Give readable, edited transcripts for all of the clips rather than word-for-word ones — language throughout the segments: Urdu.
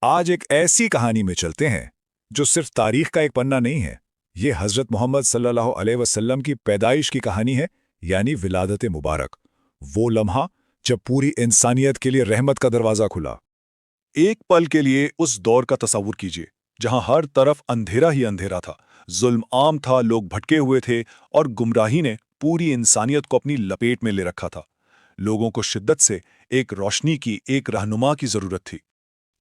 آج ایک ایسی کہانی میں چلتے ہیں جو صرف تاریخ کا ایک پنہ نہیں ہے۔ یہ حضرت محمد صلی اللہ علیہ وسلم کی پیدائش کی کہانی ہے، یعنی ولادت مبارک، وہ لمحہ جب پوری انسانیت کے لیے رحمت کا دروازہ کھلا۔ ایک پل کے لیے اس دور کا تصور کیجیے جہاں ہر طرف اندھیرا ہی اندھیرا تھا، ظلم عام تھا، لوگ بھٹکے ہوئے تھے اور گمراہی نے پوری انسانیت کو اپنی لپیٹ میں لے رکھا تھا۔ لوگوں کو شدت سے ایک روشنی کی، ایک رہنما کی ضرورت تھی۔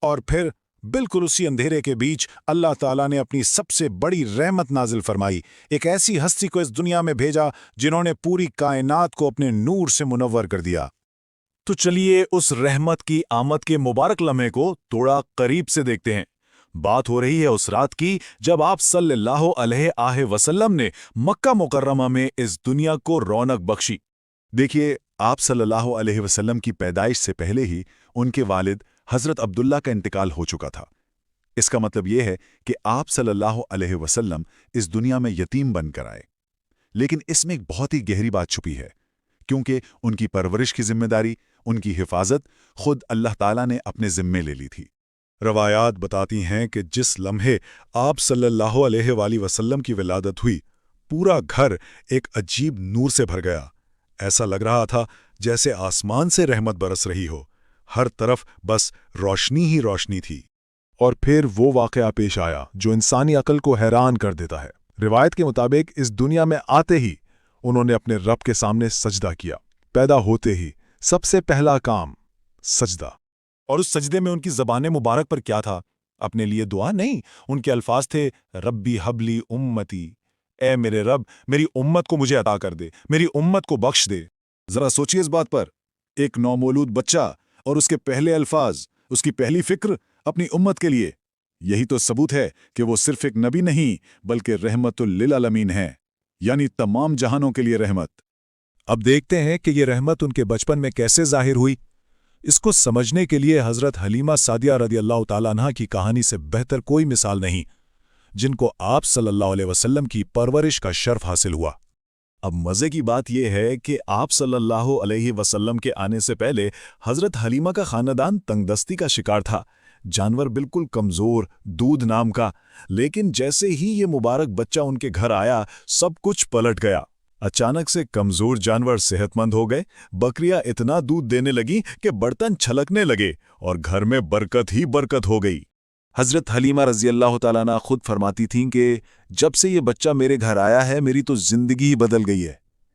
اور پھر بالکل اسی اندھیرے کے بیچ اللہ تعالیٰ نے اپنی سب سے بڑی رحمت نازل فرمائی، ایک ایسی ہستی کو اس دنیا میں بھیجا جنہوں نے پوری کائنات کو اپنے نور سے منور کر دیا۔ تو چلیے اس رحمت کی آمد کے مبارک لمحے کو تھوڑا قریب سے دیکھتے ہیں۔ بات ہو رہی ہے اس رات کی جب آپ صلی اللہ علیہ وسلم نے مکہ مکرمہ میں اس دنیا کو رونق بخشی۔ دیکھیے، آپ صلی اللہ علیہ وسلم کی پیدائش سے پہلے ہی ان کے والد حضرت عبداللہ کا انتقال ہو چکا تھا۔ اس کا مطلب یہ ہے کہ آپ صلی اللہ علیہ وسلم اس دنیا میں یتیم بن کر آئے۔ لیکن اس میں ایک بہت ہی گہری بات چھپی ہے، کیونکہ ان کی پرورش کی ذمہ داری، ان کی حفاظت خود اللہ تعالیٰ نے اپنے ذمے لے لی تھی۔ روایات بتاتی ہیں کہ جس لمحے آپ صلی اللہ علیہ وآلہ وسلم کی ولادت ہوئی، پورا گھر ایک عجیب نور سے بھر گیا۔ ایسا لگ رہا تھا جیسے آسمان سے رحمت برس رہی ہو، ہر طرف بس روشنی ہی روشنی تھی۔ اور پھر وہ واقعہ پیش آیا جو انسانی عقل کو حیران کر دیتا ہے۔ روایت کے مطابق اس دنیا میں آتے ہی انہوں نے اپنے رب کے سامنے سجدہ کیا۔ پیدا ہوتے ہی سب سے پہلا کام سجدہ۔ اور اس سجدے میں ان کی زبان مبارک پر کیا تھا؟ اپنے لیے دعا نہیں، ان کے الفاظ تھے ربی حبلی امتی، اے میرے رب میری امت کو مجھے عطا کر دے، میری امت کو بخش دے۔ ذرا سوچیے اس بات پر، ایک نومولود بچہ اور اس کے پہلے الفاظ، اس کی پہلی فکر اپنی امت کے لیے۔ یہی تو ثبوت ہے کہ وہ صرف ایک نبی نہیں بلکہ رحمت للعالمین ہیں، یعنی تمام جہانوں کے لیے رحمت۔ اب دیکھتے ہیں کہ یہ رحمت ان کے بچپن میں کیسے ظاہر ہوئی۔ اس کو سمجھنے کے لیے حضرت حلیمہ سعدیہ رضی اللہ تعالیٰ عنہا کی کہانی سے بہتر کوئی مثال نہیں، جن کو آپ صلی اللہ علیہ وسلم کی پرورش کا شرف حاصل ہوا۔ اب مزے کی بات یہ ہے کہ آپ صلی اللہ علیہ وسلم کے آنے سے پہلے حضرت حلیمہ کا خاندان تنگ دستی کا شکار تھا، جانور بالکل کمزور، دودھ نام کا۔ لیکن جیسے ہی یہ مبارک بچہ ان کے گھر آیا، سب کچھ پلٹ گیا۔ اچانک سے کمزور جانور صحت مند ہو گئے، بکریاں اتنا دودھ دینے لگیں کہ برتن چھلکنے لگے اور گھر میں برکت ہی برکت ہو گئی۔ حضرت حلیمہ رضی اللہ تعالیٰ عنہ خود فرماتی تھیں کہ جب سے یہ بچہ میرے گھر آیا ہے میری تو زندگی ہی بدل گئی ہے۔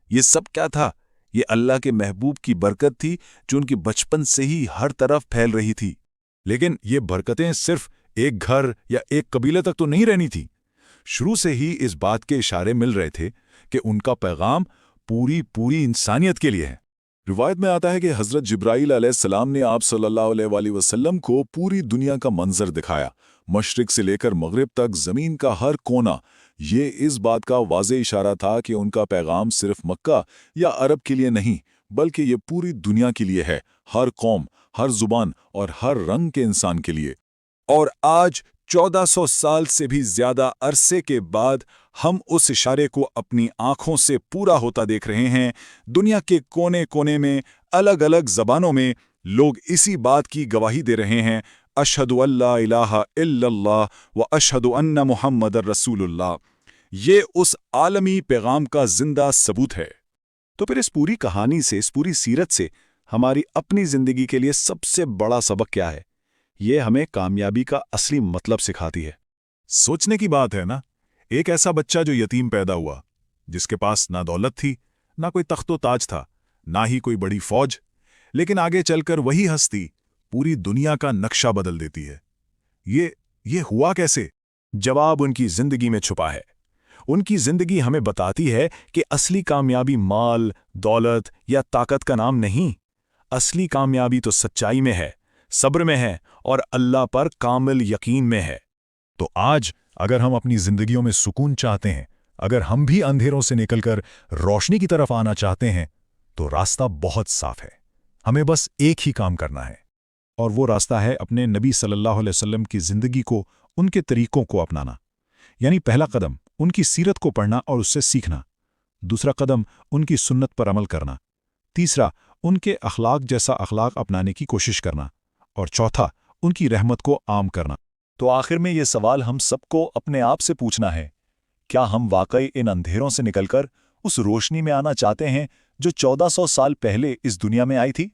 یہ سب کیا تھا؟ یہ اللہ کے محبوب کی برکت تھی جو ان کی بچپن سے ہی ہر طرف پھیل رہی تھی۔ لیکن یہ برکتیں صرف ایک گھر یا ایک قبیلے تک تو نہیں رہنی تھی۔ شروع سے ہی اس بات کے اشارے مل رہے تھے کہ ان کا پیغام پوری انسانیت کے لیے ہے۔ روایت میں آتا ہے کہ حضرت جبرائیل علیہ السلام نے آپ صلی اللہ علیہ وآلہ وسلم کو پوری دنیا کا منظر دکھایا، مشرق سے لے کر مغرب تک زمین کا ہر کونا۔ یہ اس بات کا واضح اشارہ تھا کہ ان کا پیغام صرف مکہ یا عرب کے لیے نہیں بلکہ یہ پوری دنیا کے لیے ہے، ہر قوم، ہر زبان اور ہر رنگ کے انسان کے لیے۔ اور آج 1400 سال سے بھی زیادہ عرصے کے بعد ہم اس اشارے کو اپنی آنکھوں سے پورا ہوتا دیکھ رہے ہیں۔ دنیا کے کونے کونے میں الگ الگ زبانوں میں لوگ اسی بات کی گواہی دے رہے ہیں، اشہد ان لا الہ الا اللہ و اشہد ان محمد رسول اللہ۔ یہ اس عالمی پیغام کا زندہ ثبوت ہے۔ تو پھر اس پوری کہانی سے، اس پوری سیرت سے ہماری اپنی زندگی کے لیے سب سے بڑا سبق کیا ہے؟ یہ ہمیں کامیابی کا اصلی مطلب سکھاتی ہے۔ سوچنے کی بات ہے نا، ایک ایسا بچہ جو یتیم پیدا ہوا، جس کے پاس نہ دولت تھی، نہ کوئی تخت و تاج تھا، نہ ہی کوئی بڑی فوج، لیکن آگے چل کر وہی ہستی پوری دنیا کا نقشہ بدل دیتی ہے۔ یہ ہوا کیسے؟ جواب ان کی زندگی میں چھپا ہے۔ ان کی زندگی ہمیں بتاتی ہے کہ اصلی کامیابی مال، دولت یا طاقت کا نام نہیں۔ اصلی کامیابی تو سچائی میں ہے، صبر میں ہے اور اللہ پر کامل یقین میں ہے۔ تو آج اگر ہم اپنی زندگیوں میں سکون چاہتے ہیں، اگر ہم بھی اندھیروں سے نکل کر روشنی کی طرف آنا چاہتے ہیں، تو راستہ بہت صاف ہے۔ ہمیں بس ایک ہی کام کرنا ہے، اور وہ راستہ ہے اپنے نبی صلی اللہ علیہ وسلم کی زندگی کو، ان کے طریقوں کو اپنانا۔ یعنی پہلا قدم ان کی سیرت کو پڑھنا اور اس سے سیکھنا، دوسرا قدم ان کی سنت پر عمل کرنا، تیسرا ان کے اخلاق جیسا اخلاق اپنانے کی کوشش کرنا، اور چوتھا ان کی رحمت کو عام کرنا۔ تو آخر میں یہ سوال ہم سب کو اپنے آپ سے پوچھنا ہے، کیا ہم واقعی ان اندھیروں سے نکل کر اس روشنی میں آنا چاہتے ہیں جو 1400 سال پہلے اس دنیا میں آئی تھی؟